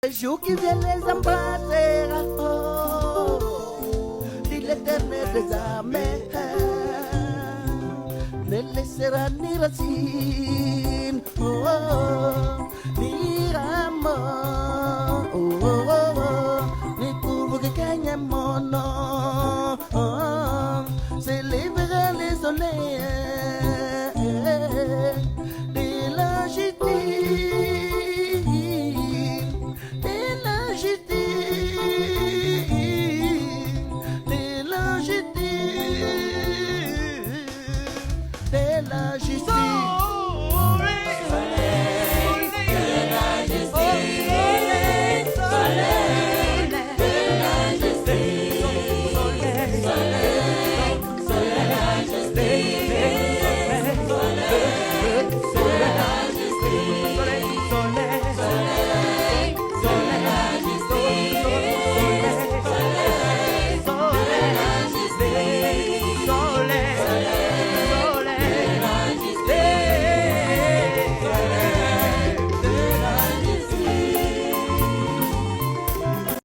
Le jour qui vient les embrasser, dit l'éternel des armées, ne laissera ni racine, ni rameau, ni courbe que gagne mon nom, s'élèvera les soleils de la justice.